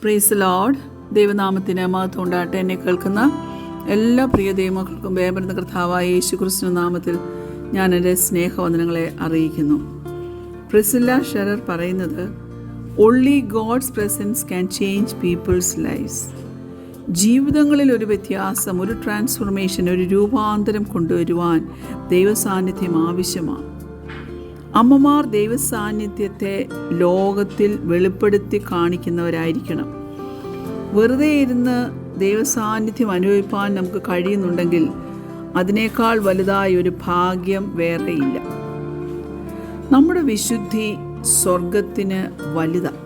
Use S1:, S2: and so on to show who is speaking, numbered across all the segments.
S1: Praise Lord. ദൈവനാമത്തിന് മഹത്വം ഉണ്ടാകട്ടെ. എന്നെ കേൾക്കുന്ന എല്ലാ പ്രിയ ദൈവമക്കൾക്കും വേമ്പരുന്ന കർത്താവായ യേശുക്രിസ്തു നാമത്തിൽ ഞാൻ എൻ്റെ സ്നേഹവന്ദനങ്ങളെ അറിയിക്കുന്നു. പ്രിസില്ല ഷെറർ പറയുന്നത്, only God's presence can change people's lifes. ജീവിതങ്ങളിൽ ഒരു വ്യത്യാസം, ഒരു ട്രാൻസ്ഫോർമേഷൻ, ഒരു രൂപാന്തരം കൊണ്ടുവരുവാൻ ദൈവസാന്നിധ്യം ആവശ്യമാണ്. അമ്മമാർ ദൈവസാന്നിധ്യത്തെ ലോകത്തിൽ വെളിപ്പെടുത്തി കാണിക്കുന്നവരായിരിക്കണം. വെറുതെ ഇരുന്ന് ദൈവസാന്നിധ്യം അനുഭവിപ്പാൻ നമുക്ക് കഴിയുന്നുണ്ടെങ്കിൽ അതിനേക്കാൾ വലുതായ ഒരു ഭാഗ്യം വേറെയില്ല. നമ്മുടെ വിശുദ്ധി സ്വർഗത്തിന് വലുതാണ്.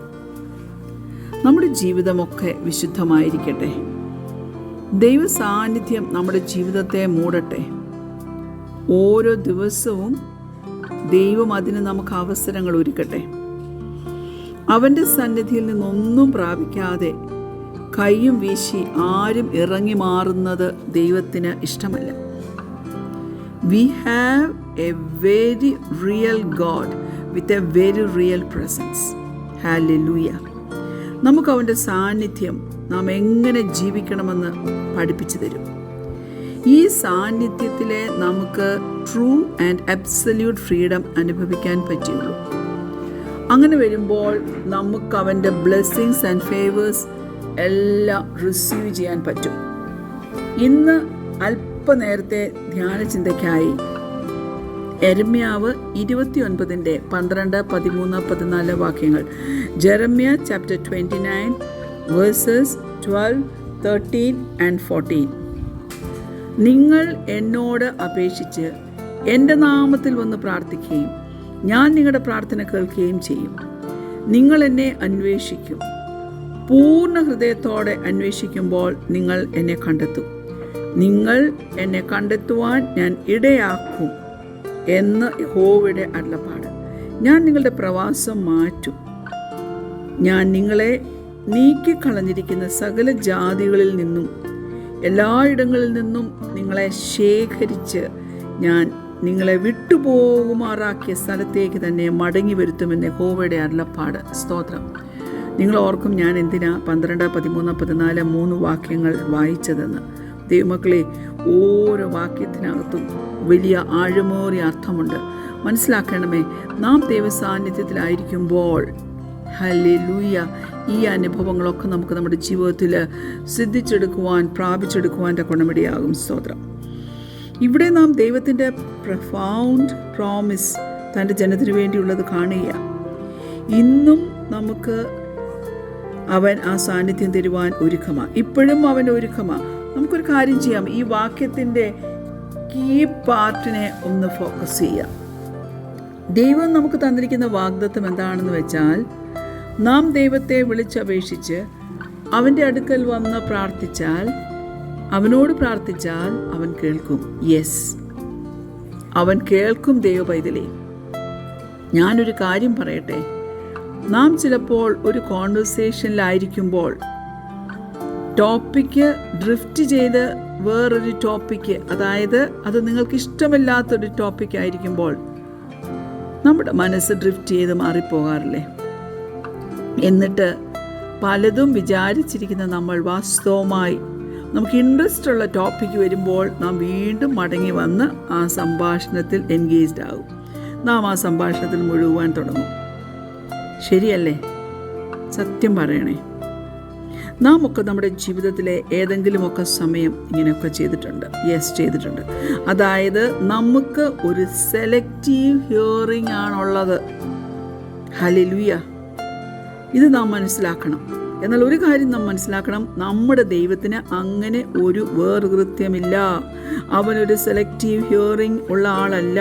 S1: നമ്മുടെ ജീവിതമൊക്കെ വിശുദ്ധമായിരിക്കട്ടെ. ദൈവസാന്നിധ്യം നമ്മുടെ ജീവിതത്തെ മൂടട്ടെ. ഓരോ ദിവസവും ദൈവം അതിന് നമുക്ക് അവസരങ്ങൾ ഒരുക്കട്ടെ. അവൻ്റെ സന്നിധിയിൽ നിന്നൊന്നും പ്രാപിക്കാതെ കൈയും വീശി ആരും ഇറങ്ങി മാറുന്നത് ദൈവത്തിന് ഇഷ്ടമല്ല. We have a very real God with a very real presence. Hallelujah. നമുക്ക് അവൻ്റെ സാന്നിധ്യം നാം എങ്ങനെ ജീവിക്കണമെന്ന് പഠിപ്പിച്ചു തരും. ഈ സാന്നിധ്യത്തിലെ നമുക്ക് ട്രൂ ആൻഡ് അബ്സല്യൂട്ട് ഫ്രീഡം അനുഭവിക്കാൻ പറ്റുള്ളൂ. അങ്ങനെ വരുമ്പോൾ നമുക്ക് അവൻ്റെ ബ്ലെസ്സിങ്സ് ആൻഡ് ഫേവേഴ്സ് എല്ലാം റിസീവ് ചെയ്യാൻ പറ്റും. ഇന്ന് അല്പനേരത്തെ ധ്യാന ചിന്തയ്ക്കായി യെരമ്യാവ് 29 12, 13, 14 വാക്യങ്ങൾ. Jeremiah chapter 29 versus 12, 13 and 14. നിങ്ങൾ എന്നോട് അപേക്ഷിച്ച് എൻ്റെ നാമത്തിൽ വന്ന് പ്രാർത്ഥിക്കുകയും ഞാൻ നിങ്ങളുടെ പ്രാർത്ഥന കേൾക്കുകയും ചെയ്യും. നിങ്ങൾ എന്നെ അന്വേഷിക്കും. പൂർണ്ണ ഹൃദയത്തോടെ അന്വേഷിക്കുമ്പോൾ നിങ്ങൾ എന്നെ കണ്ടെത്തും. നിങ്ങൾ എന്നെ കണ്ടെത്തുവാൻ ഞാൻ ഇടയാക്കും എന്ന് യഹോവയുടെ അരുളപ്പാട്. ഞാൻ നിങ്ങളുടെ പ്രവാസം മാറ്റും. ഞാൻ നിങ്ങളെ നീക്കിക്കളഞ്ഞിരിക്കുന്ന സകല ജാതികളിൽ നിന്നും എല്ലായിടങ്ങളിൽ നിന്നും നിങ്ങളെ ശേഖരിച്ച് ഞാൻ നിങ്ങളെ വിട്ടുപോകുമാറാക്കിയ സ്ഥലത്തേക്ക് തന്നെ മടങ്ങി വരുത്തുമെന്ന് യഹോവയുടെ അരുളപ്പാട്. സ്തോത്രം. നിങ്ങൾ ഓർക്കും ഞാൻ എന്തിനാ 12, 13, 14 3 വാക്യങ്ങൾ വായിച്ചതെന്ന്. ദൈവമക്കളെ, ഓരോ വാക്യത്തിനകത്തും വലിയ ആഴമേറിയ അർത്ഥമുണ്ട്. മനസ്സിലാക്കണമേ, നാം ദൈവസാന്നിധ്യത്തിലായിരിക്കുമ്പോൾ ഹല്ലേലൂയ, ഈ അനുഭവങ്ങളൊക്കെ നമുക്ക് നമ്മുടെ ജീവിതത്തിൽ സിദ്ധിച്ചെടുക്കുവാൻ, പ്രാപിച്ചെടുക്കുവാൻ ഗുണമിടയാകും. സ്തോത്രം. ഇവിടെ നാം ദൈവത്തിൻ്റെ പ്രൊഫൗണ്ട് പ്രോമിസ് തൻ്റെ ജനത്തിന് വേണ്ടിയുള്ളത് കാണുക. ഇന്നും നമുക്ക് അവൻ ആ സാന്നിധ്യം തരുവാൻ ഒരുക്കമാണ്. ഇപ്പോഴും അവൻ ഒരുക്കമാണ്. നമുക്കൊരു കാര്യം ചെയ്യാം. ഈ വാക്യത്തിൻ്റെ കീ പാർട്ടിനെ ഒന്ന് ഫോക്കസ് ചെയ്യാം. ദൈവം നമുക്ക് തന്നിരിക്കുന്ന വാഗ്ദത്തം എന്താണെന്ന് വെച്ചാൽ, നാം ദൈവത്തെ വിളിച്ചപേക്ഷിച്ച് അവൻ്റെ അടുക്കൽ വന്ന് പ്രാർത്ഥിച്ചാൽ, അവനോട് പ്രാർത്ഥിച്ചാൽ അവൻ കേൾക്കും. യെസ്, അവൻ കേൾക്കും. ദൈവ പൈതലേ, ഞാനൊരു കാര്യം പറയട്ടെ. നാം ചിലപ്പോൾ ഒരു കോൺവെർസേഷനിലായിരിക്കുമ്പോൾ ടോപ്പിക്ക് ഡ്രിഫ്റ്റ് ചെയ്ത് വേറൊരു ടോപ്പിക്ക്, അതായത് അത് നിങ്ങൾക്ക് ഇഷ്ടമില്ലാത്തൊരു ടോപ്പിക് ആയിരിക്കുമ്പോൾ നമ്മുടെ മനസ്സ് ഡ്രിഫ്റ്റ് ചെയ്ത് മാറിപ്പോകാറില്ലേ? എന്നിട്ട് പലതും വിചാരിച്ചിരിക്കുന്ന നമ്മൾ വാസ്തവമായി നമുക്ക് ഇൻട്രസ്റ്റ് ഉള്ള ടോപ്പിക്ക് വരുമ്പോൾ നാം വീണ്ടും മടങ്ങി വന്ന് ആ സംഭാഷണത്തിൽ എൻഗേജ്ഡ് ആകും. നാം ആ സംഭാഷണത്തിൽ മുഴുവാൻ തുടങ്ങും. ശരിയല്ലേ? സത്യം പറയണേ. നാം ഒക്കെ നമ്മുടെ ജീവിതത്തിലെ ഏതെങ്കിലുമൊക്കെ സമയം ഇങ്ങനെയൊക്കെ ചെയ്തിട്ടുണ്ട്. യെസ്, ചെയ്തിട്ടുണ്ട്. അതായത് നമുക്ക് ഒരു സെലക്റ്റീവ് ഹിയറിംഗ് ആണുള്ളത്. ഹല്ലേലൂയ. ഇത് നാം മനസ്സിലാക്കണം. എന്നാൽ ഒരു കാര്യം നാം മനസ്സിലാക്കണം, നമ്മുടെ ദൈവത്തിന് അങ്ങനെ ഒരു വേർകൃത്യമില്ല. അവനൊരു സെലക്റ്റീവ് ഹിയറിംഗ് ഉള്ള ആളല്ല.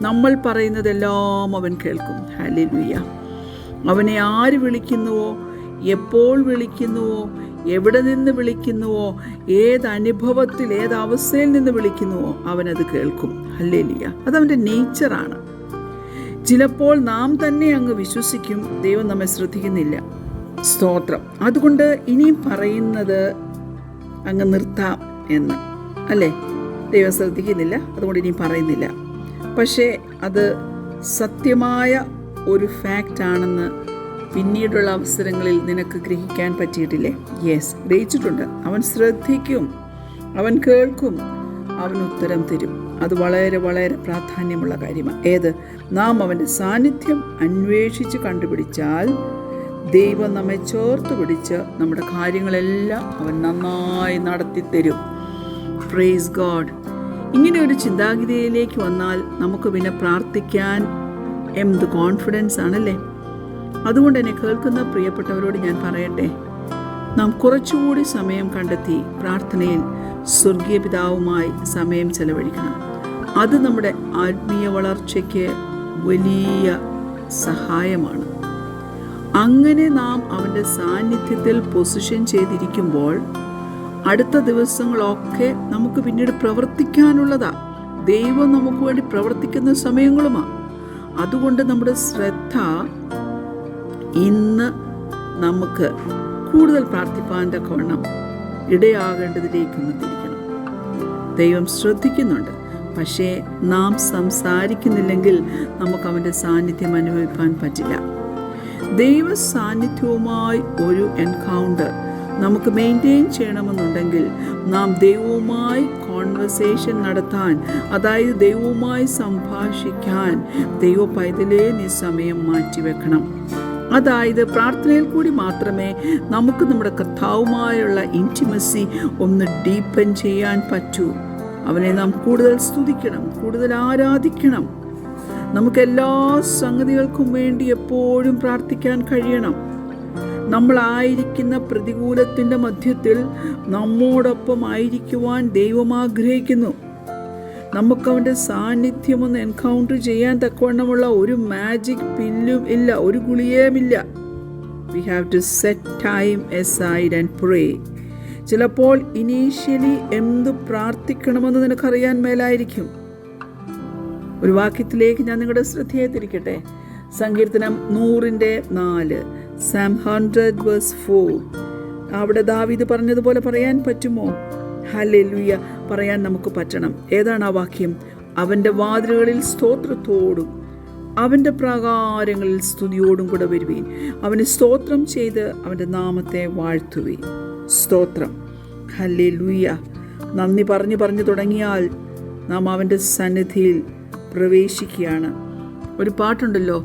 S1: നമ്മൾ പറയുന്നതെല്ലാം അവൻ കേൾക്കും. ഹല്ലേലൂയ. അവനെ ആര് വിളിക്കുന്നുവോ, എപ്പോൾ വിളിക്കുന്നുവോ, എവിടെ നിന്ന് വിളിക്കുന്നുവോ, ഏത് അനുഭവത്തിൽ, ഏത് അവസ്ഥയിൽ നിന്ന് വിളിക്കുന്നുവോ, അവനത് കേൾക്കും. ഹല്ലേലൂയ. അതവൻ്റെ നേച്ചറാണ്. ചിലപ്പോൾ നാം തന്നെ അങ്ങ് വിശ്വസിക്കും ദൈവം നമ്മെ ശ്രദ്ധിക്കുന്നില്ല. സ്തോത്രം. അതുകൊണ്ട് ഇനിയും പറയുന്നത് അങ്ങ് നിർത്താം എന്ന്, അല്ലേ? ദൈവം ശ്രദ്ധിക്കുന്നില്ല, അതുകൊണ്ട് ഇനിയും പറയുന്നില്ല. പക്ഷേ അത് സത്യമായ ഒരു ഫാക്റ്റാണെന്ന് പിന്നീടുള്ള അവസരങ്ങളിൽ നിനക്ക് ഗ്രഹിക്കാൻ പറ്റിയിട്ടില്ലേ? യെസ്, ഗ്രഹിച്ചിട്ടുണ്ട്. അവൻ ശ്രദ്ധിക്കും, അവൻ കേൾക്കും, അവൻ ഉത്തരം തരും. അത് വളരെ വളരെ പ്രാധാന്യമുള്ള കാര്യമാണ്. ഏത്? നാം അവൻ്റെ സാന്നിധ്യം അന്വേഷിച്ച് കണ്ടുപിടിച്ചാൽ ദൈവം നമ്മെ ചേർത്ത് പിടിച്ച് നമ്മുടെ കാര്യങ്ങളെല്ലാം അവൻ നന്നായി നടത്തിത്തരും. Praise God. ഇങ്ങനെ ഒരു ചിന്താഗതിയിലേക്ക് വന്നാൽ നമുക്ക് പിന്നെ പ്രാർത്ഥിക്കാൻ എന്ത് കോൺഫിഡൻസ് ആണല്ലേ. അതുകൊണ്ട് എന്നെ കേൾക്കുന്ന പ്രിയപ്പെട്ടവരോട് ഞാൻ പറയട്ടെ, നാം കുറച്ചുകൂടി സമയം കണ്ടെത്തി പ്രാർത്ഥനയിൽ സ്വർഗീയ പിതാവുമായി സമയം ചെലവഴിക്കണം. അത് നമ്മുടെ ആത്മീയ വളർച്ചയ്ക്ക് വലിയ സഹായമാണ്. അങ്ങനെ നാം അവൻ്റെ സാന്നിധ്യത്തിൽ പൊസിഷൻ ചെയ്തിരിക്കുമ്പോൾ അടുത്ത ദിവസങ്ങളൊക്കെ നമുക്ക് പിന്നീട് പ്രവർത്തിക്കാനുള്ളതാ. ദൈവം നമുക്ക് വേണ്ടി പ്രവർത്തിക്കുന്ന സമയങ്ങളുമാണ്. അതുകൊണ്ട് നമ്മുടെ ശ്രദ്ധ ഇന്ന് നമുക്ക് കൂടുതൽ പ്രാർത്ഥിപ്പാൻ തക്കവണ്ണം ഇടയാകേണ്ടതിലേക്കൊന്ന് തിരിക്കണം. ദൈവം ശ്രദ്ധിക്കുന്നുണ്ട്, പക്ഷേ നാം സംസാരിക്കുന്നില്ലെങ്കിൽ നമുക്ക് അവൻ്റെ സാന്നിധ്യം അനുഭവിക്കാൻ പറ്റില്ല. ദൈവ സാന്നിധ്യവുമായി ഒരു എൻകൗണ്ടർ നമുക്ക് മെയിൻറ്റെയിൻ ചെയ്യണമെന്നുണ്ടെങ്കിൽ നാം ദൈവവുമായി കോൺവെർസേഷൻ നടത്താൻ, അതായത് ദൈവവുമായി സംഭാഷിക്കാൻ ദൈവ പൈതലേ നീ സമയം മാറ്റിവെക്കണം. അതായത് പ്രാർത്ഥനയിൽ കൂടി മാത്രമേ നമുക്ക് നമ്മുടെ കർത്താവുമായുള്ള ഇൻറ്റിമസി ഒന്ന് ഡീപ്പൻ ചെയ്യാൻ പറ്റൂ. അവനെ നാം കൂടുതൽ സ്തുതിക്കണം, കൂടുതൽ ആരാധിക്കണം. നമുക്കെല്ലാ സംഗതികൾക്കും വേണ്ടി എപ്പോഴും പ്രാർത്ഥിക്കാൻ കഴിയണം. നമ്മളായിരിക്കുന്ന പ്രതികൂലത്തിൻ്റെ മധ്യത്തിൽ നമ്മോടൊപ്പം ആയിരിക്കുവാൻ ദൈവം ആഗ്രഹിക്കുന്നു. നമുക്കവൻ്റെ സാന്നിധ്യം ഒന്ന് എൻകൗണ്ടർ ചെയ്യാൻ തക്കവണ്ണമുള്ള ഒരു മാജിക് പില്ലും ഇല്ല, ഒരു ഗുളികയുമില്ല. We have to set time aside and pray. ചിലപ്പോൾ ഇനീഷ്യലി എന്ത് പ്രാർത്ഥിക്കണമെന്ന് നിനക്കറിയാൻ മേലായിരിക്കും. ഒരു വാക്യത്തിലേക്ക് ഞാൻ നിങ്ങളുടെ ശ്രദ്ധയെ തിരിക്കട്ടെ. സങ്കീർത്തനം 100:4, Psalm 100:4. അവിടെ ദാവീദ് പറഞ്ഞതുപോലെ പറയാൻ പറ്റുമോ? ഹല്ലേലൂയ പറയാൻ നമുക്ക് പറ്റണം. ഏതാണ് ആ വാക്യം? അവൻ്റെ വാതിലുകളിൽ സ്തോത്രത്തോടും അവൻ്റെ പ്രാകാരങ്ങളിൽ സ്തുതിയോടും കൂടെ വരുവീൻ. അവന് സ്തോത്രം ചെയ്ത് അവൻ്റെ നാമത്തെ വാഴ്ത്തുവീൻ. സ്തോത്രം, ഹല്ലേലൂയ. നന്ദി പറഞ്ഞു തുടങ്ങിയാൽ നാം അവൻ്റെ സന്നിധിയിൽ പ്രവേശിക്കുകയാണ്. ഒരു പാട്ടുണ്ടല്ലോ,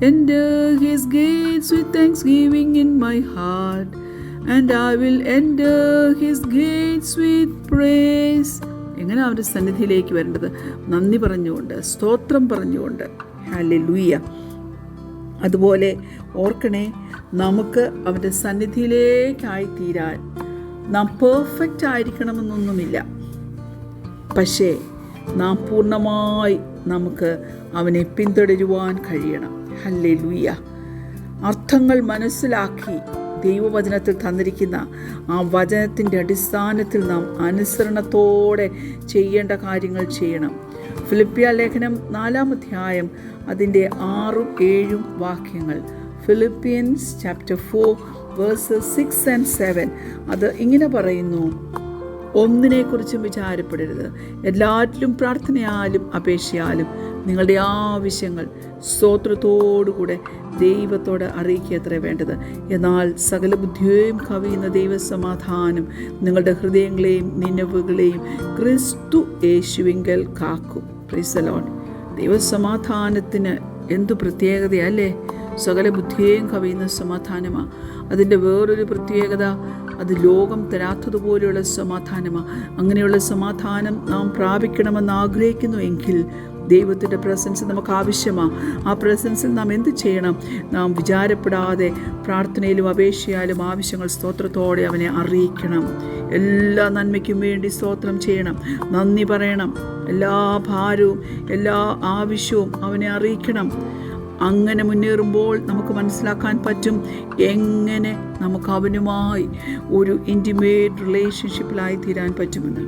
S1: Enter his gates with thanksgiving in my heart, and I will enter his gates with praise. എങ്ങനെ അവൻ്റെ സന്നിധിയിലേക്ക് വരേണ്ടത്? നന്ദി പറഞ്ഞുകൊണ്ട്, സ്തോത്രം പറഞ്ഞുകൊണ്ട്. ഹല്ലേലൂയ. അതുപോലെ ഓർക്കണേ, നമുക്ക് അവൻ്റെ സന്നിധിയിലേക്കായിത്തീരാൻ നാം പെർഫെക്റ്റ് ആയിരിക്കണമെന്നൊന്നുമില്ല. പക്ഷേ നാം പൂർണ്ണമായി നമുക്ക് അവനെ പിന്തുടരുവാൻ കഴിയണം. ഹല്ലേലൂയ. അർത്ഥങ്ങൾ മനസ്സിലാക്കി ദൈവവചനത്തിൽ തന്നിരിക്കുന്ന ആ വചനത്തിൻ്റെ അടിസ്ഥാനത്തിൽ നാം അനുസരണത്തോടെ ചെയ്യേണ്ട കാര്യങ്ങൾ ചെയ്യണം. ഫിലിപ്പിയ ലേഖനം 4-ാം അധ്യായം അതിൻ്റെ 6-7 വാക്യങ്ങൾ. Philippians chapter 4 versus 6 and 7. അത് ഇങ്ങനെ പറയുന്നു: ഒന്നിനെക്കുറിച്ചും വിചാരപ്പെടരുത്, എല്ലാറ്റിലും പ്രാർത്ഥനയാലും അപേക്ഷയാലും നിങ്ങളുടെ ആവശ്യങ്ങൾ സ്തോത്രത്തോടുകൂടെ ദൈവത്തോട് അറിയിക്കത്രേ വേണ്ടത്. എന്നാൽ സകല ബുദ്ധിയെയും കവിയുന്ന ദൈവസമാധാനം നിങ്ങളുടെ ഹൃദയങ്ങളെയും നിലവുകളെയും ക്രിസ്തു യേശുവിങ്കൽ കാക്കും. Praise the Lord. ദൈവസമാധാനത്തിന് എന്തു പ്രത്യേകതയല്ലേ! സകല ബുദ്ധിയെയും കവിയുന്ന സമാധാനമാണ്. അതിൻ്റെ വേറൊരു പ്രത്യേകത, അത് ലോകം തരാത്തതുപോലെയുള്ള സമാധാനമാണ്. അങ്ങനെയുള്ള സമാധാനം നാം പ്രാപിക്കണമെന്ന് ആഗ്രഹിക്കുന്നു എങ്കിൽ ദൈവത്തിൻ്റെ പ്രസൻസ് നമുക്ക് ആവശ്യമാണ്. ആ പ്രസൻസിൽ നാം എന്ത് ചെയ്യണം? നാം വിചാരപ്പെടാതെ പ്രാർത്ഥനയിലും അപേക്ഷയാലും ആവശ്യങ്ങൾ സ്തോത്രത്തോടെ അവനെ അറിയിക്കണം. എല്ലാ നന്മയ്ക്കും വേണ്ടി സ്തോത്രം ചെയ്യണം, നന്ദി പറയണം, എല്ലാ ഭാരവും എല്ലാ ആവശ്യവും അവനെ അറിയിക്കണം. അങ്ങനെ മുന്നേറുമ്പോൾ നമുക്ക് മനസ്സിലാക്കാൻ പറ്റും എങ്ങനെ നമുക്ക് അവനുമായി ഒരു ഇൻറ്റിമേറ്റ് റിലേഷൻഷിപ്പിലായി തീരാൻ പറ്റുമെന്ന്.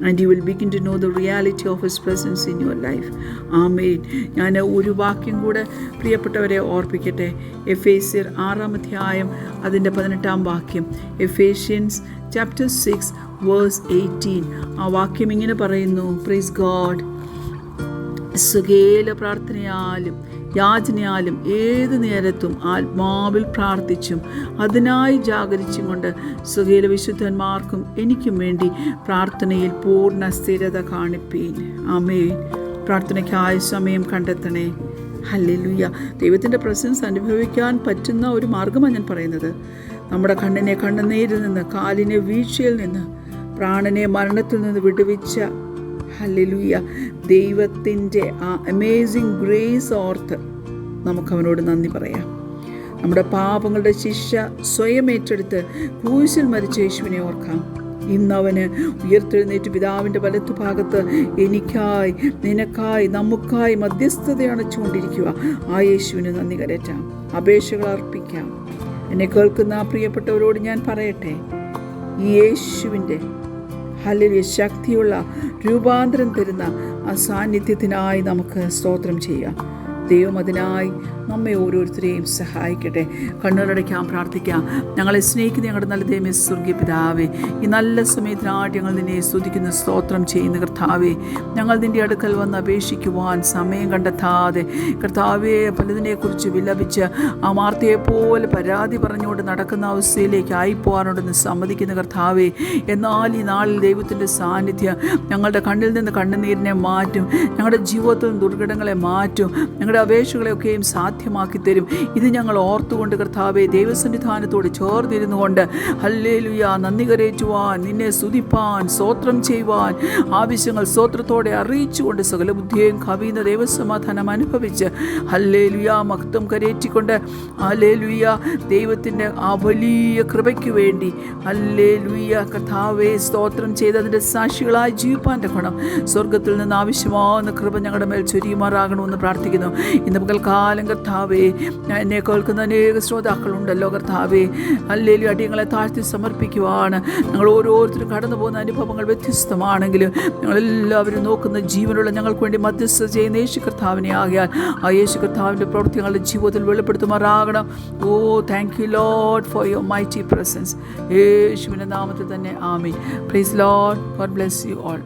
S1: And you will begin to know the reality of His presence in your life. ആമേൻ. ഞാൻ ഒരു വാക്യം കൂടെ പ്രിയപ്പെട്ടവരെ ഓർപ്പിക്കട്ടെ. എഫേസ്യർ 6-ാം അധ്യായം അതിൻ്റെ 18-ാം വാക്യം. Ephesians chapter 6 verse 18. ആ വാക്യം ഇങ്ങനെ പറയുന്നു: പ്രൈസ് ഗോഡ്. സകല പ്രാർത്ഥനയാലും യാചനയാലും ഏത് നേരത്തും ആത്മാവിൽ പ്രാർത്ഥിച്ചും അതിനായി ജാഗരിച്ചും കൊണ്ട് സകല വിശുദ്ധന്മാർക്കും എനിക്കും വേണ്ടി പ്രാർത്ഥനയിൽ പൂർണ്ണ സ്ഥിരത കാണിപ്പീൻ. ആമേൻ. പ്രാർത്ഥനയ്ക്കായ സമയം കണ്ടെത്തണേ. ഹല്ലേലൂയ. ദൈവത്തിൻ്റെ പ്രസൻസ് അനുഭവിക്കാൻ പറ്റുന്ന ഒരു മാർഗ്ഗമാണ് ഞാൻ പറയുന്നത്. നമ്മുടെ കണ്ണിനെ കണ്ണുനീരിൽ നിന്ന്, കാലിനെ വീഴ്ചയിൽ നിന്ന്, പ്രാണനെ മരണത്തിൽ നിന്ന് വിടുവിച്ച ഹല്ലേലൂയ ദൈവത്തിൻ്റെ ആ അമേസിങ് ഗ്രേസ് ഓർത്ത് നമുക്കവനോട് നന്ദി പറയാം. നമ്മുടെ പാപങ്ങളുടെ ശിക്ഷ സ്വയം ഏറ്റെടുത്ത് ക്രൂശിൽ മരിച്ച യേശുവിനെ ഓർക്കാം. ഇന്നവന് ഉയർത്തെഴുന്നേറ്റ് പിതാവിൻ്റെ വലത്തുഭാഗത്ത് എനിക്കായി, നിനക്കായി, നമുക്കായി മധ്യസ്ഥത അണച്ചുകൊണ്ടിരിക്കുക. ആ യേശുവിന് നന്ദി കരറ്റാം, അപേക്ഷകൾ അർപ്പിക്കാം. എന്നെ കേൾക്കുന്ന പ്രിയപ്പെട്ടവരോട് ഞാൻ പറയട്ടെ, ഈ യേശുവിൻ്റെ ഹല്ലേലൂയ ശക്തിയുള്ള രൂപാന്തരം തരുന്ന ആ സാന്നിധ്യത്തിനായി നമുക്ക് സ്തോത്രം ചെയ്യാം. ദൈവം അതിനായി നമ്മെ ഓരോരുത്തരെയും സഹായിക്കട്ടെ. കണ്ണുകളടയ്ക്കാം, പ്രാർത്ഥിക്കാം. ഞങ്ങളെ സ്നേഹിക്കുന്ന ഞങ്ങളുടെ നല്ല ദൈവമേ, സ്വർഗീയ പിതാവേ, ഈ നല്ല സമയത്തിനായിട്ട് ഞങ്ങൾ നിന്നെ സ്തുതിക്കുന്ന സ്തോത്രം ചെയ്യുന്ന കർത്താവേ, ഞങ്ങൾ നിൻ്റെ അടുക്കൽ വന്ന് അപേക്ഷിക്കുവാൻ സമയം കണ്ടെത്താതെ കർത്താവേ പലതിനെക്കുറിച്ച് വിലപിച്ച് ആ മാർത്തയെപ്പോലെ പരാതി പറഞ്ഞുകൊണ്ട് നടക്കുന്ന അവസ്ഥയിലേക്ക് ആയിപ്പോകാനുണ്ടെന്ന് സമ്മതിക്കുന്ന കർത്താവേ, എന്നാൽ ഈ നാളിൽ ദൈവത്തിൻ്റെ സാന്നിധ്യം ഞങ്ങളുടെ കണ്ണിൽ നിന്ന് കണ്ണുനീരിനെ മാറ്റും, ഞങ്ങളുടെ ജീവിതത്തിൽ നിന്ന് ദുർഘടങ്ങളെ മാറ്റും, ഞങ്ങളുടെ അപേക്ഷകളെയൊക്കെയും സാധ്യമാക്കി തരും. ഇത് ഞങ്ങൾ ഓർത്തുകൊണ്ട് കർത്താവെ ദൈവസന്നിധാനത്തോട് ചേർന്നിരുന്നു കൊണ്ട് ഹല്ലേലൂയ നന്ദി കരേറ്റുവാൻ, നിന്നെ സ്തുതിപ്പാൻ, സ്തോത്രം ചെയ്യുവാൻ, ആവശ്യങ്ങൾ സ്തോത്രത്തോടെ അറിയിച്ചുകൊണ്ട് സകല ബുദ്ധിയെയും കവിയുന്ന ദൈവസമാധാനം അനുഭവിച്ച് ഹല്ലേലൂയ മഹത്വം കരേറ്റിക്കൊണ്ട് ഹല്ലേലൂയ ദൈവത്തിൻ്റെ ആ വലിയ കൃപയ്ക്ക് വേണ്ടി ഹല്ലേലൂയ കർത്താവെ സ്തോത്രം ചെയ്ത് അതിൻ്റെ സാക്ഷികളായി ജീവിപ്പാൻ ഗുണം സ്വർഗത്തിൽ നിന്ന് ആവശ്യമാവുന്ന കൃപ ഞങ്ങളുടെ മേൽ ചൊരിയുമാറാകണമെന്ന് പ്രാർത്ഥിക്കുന്നു. ഇന്ന് പകൽക്കാലം കർത്താവേ, എന്നെ കേൾക്കുന്ന അനേക ശ്രോതാക്കളുണ്ടല്ലോ കർത്താവേ, ഹല്ലേലൂയ അടിയങ്ങളെ താഴ്ത്തി സമർപ്പിക്കുവാണ്. ഞങ്ങൾ ഓരോരുത്തരും കടന്നു പോകുന്ന അനുഭവങ്ങൾ വ്യത്യസ്തമാണെങ്കിലും ഞങ്ങളെല്ലാവരും നോക്കുന്ന ജീവനുള്ള ഞങ്ങൾക്ക് വേണ്ടി മധ്യസ്ഥ ചെയ്യുന്ന യേശു കർത്താവിനെ ആകിയാൽ ആ യേശു കർത്താവിൻ്റെ പ്രവൃത്തി ഞങ്ങളുടെ ജീവിതത്തിൽ വെളിപ്പെടുത്തുമാറാകണം. Oh thank you lord for your mighty presence. യേശുവിൻ്റെ നാമത്തിൽ തന്നെ ആമേൻ. Praise lord. God bless you all.